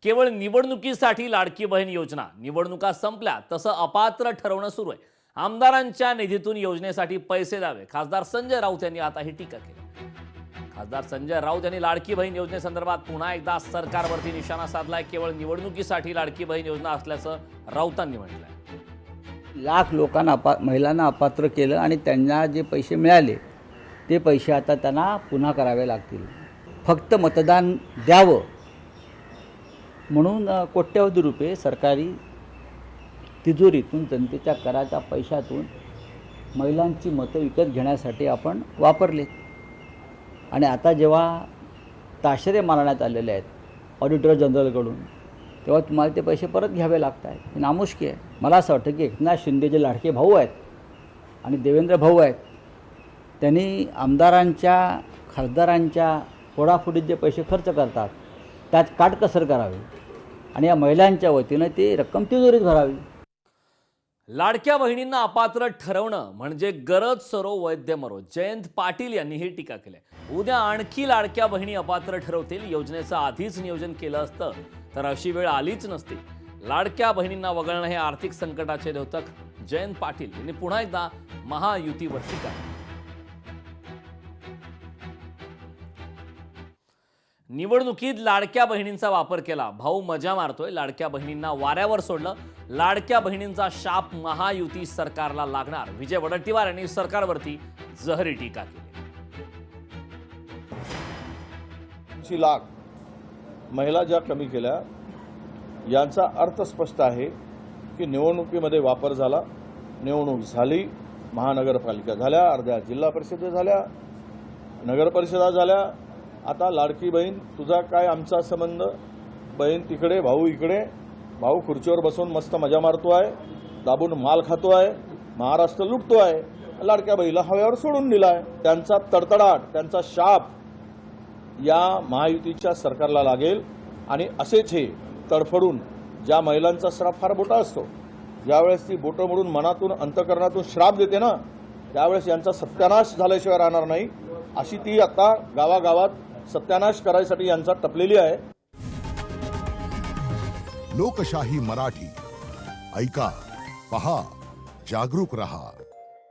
केवळ निवडणुकीसाठी लाडकी बहीण योजना, निवडणुका संपल्या तसं अपात्र ठरवणं सुरू आहे। आमदारांच्या निधीतून योजनेसाठी पैसे द्यावे, खासदार संजय राऊत यांनी आता ही टीका केली। खासदार संजय राऊत यांनी लाडकी बहीण योजनेसंदर्भात पुन्हा एकदा सरकारवरती निशाणा साधलाय। केवळ निवडणुकीसाठी लाडकी बहीण योजना असल्याचं राऊतांनी म्हटलंय। लाख लोकांना महिलांना अपात्र केलं आणि त्यांना जे पैसे मिळाले ते पैसे आता त्यांना पुन्हा करावे लागतील। फक्त मतदान द्यावं म्हणून कोट्यवधी रुपये सरकारी तिजोरीतून जनतेच्या कराच्या पैशातून महिलांची मतं विकत घेण्यासाठी आपण वापरले। आणि आता जेव्हा ताशेरे मारण्यात आलेले आहेत ऑडिटर जनरलकडून, तेव्हा तुम्हाला ते पैसे परत घ्यावे लागत आहेत। ही नामुष्की आहे। मला असं वाटतं की एकनाथ शिंदे जे लाडके भाऊ आहेत आणि देवेंद्र भाऊ आहेत, त्यांनी आमदारांच्या खासदारांच्या फोडाफोडीत जे पैसे खर्च करतात त्यात काटकसर करावी आणि या महिलांच्या वतीनं ती रक्कम तिजोरीत भरावी। लाडक्या बहिणींना अपात्र ठरवणं म्हणजे गरज सरो वैद्य मरो, जयंत पाटील यांनी ही टीका केली। उद्या आणखी लाडक्या बहिणी अपात्र ठरवतील। योजनेचं आधीच नियोजन केलं असतं तर अशी वेळ आलीच नसती। लाडक्या बहिणींना वगळणं हे आर्थिक संकटाचे द्योतक जयंत पाटील यांनी पुन्हा एकदा महायुतीवर टीका केली। निवडणुकीत लाडक्या बहिणींचा वापर केला, भाऊ मजा मारतोय, लाडक्या बहिणींना वाऱ्यावर सोडलं, लाडक्या बहिणींचा शाप महायुती सरकारला लागणार, विजय वडेट्टीवार यांनी सरकारवरती जहरी टीका केली। 80 लाख महिला ज्या कमी केल्या यांचा अर्थ स्पष्ट आहे की निवडणुकीमध्ये वापर झाला। निवडणूक झाली, महानगरपालिका झाल्या, अर्ध्या जिल्हा परिषदा झाल्या, नगरपरिषदा झाल्या। आता लाडकी बहीण तुझा काय आमचा संबंध, बहीण तिकडे भाऊ इकडे, भाऊ खुर्चीवर बसून मस्त मजा मारतोय, दाबून माल खातोय, महाराष्ट्र लुटतोय, लाडक्या बहिणीला हव्यावर सोडून दिलाय। त्यांचा तडतडाट, त्यांचा शाप या महायुतीच्या सरकारला लागेल। आणि असेच हे तडफडून ज्या महिलांचा श्राप फार मोठा असतो, ज्यावेळेस ती बोटं मोडून मनातून अंतःकरणातून श्राप देते ना, त्यावेळेस यांचा सत्यानाश झाल्याशिवाय राहणार नाही। अशी ती आता गावागावात सत्यानाश करायसाठी यांचा टपलेली आहे। लोकशाही मराठी ऐका, पहा, जागरूक रहा।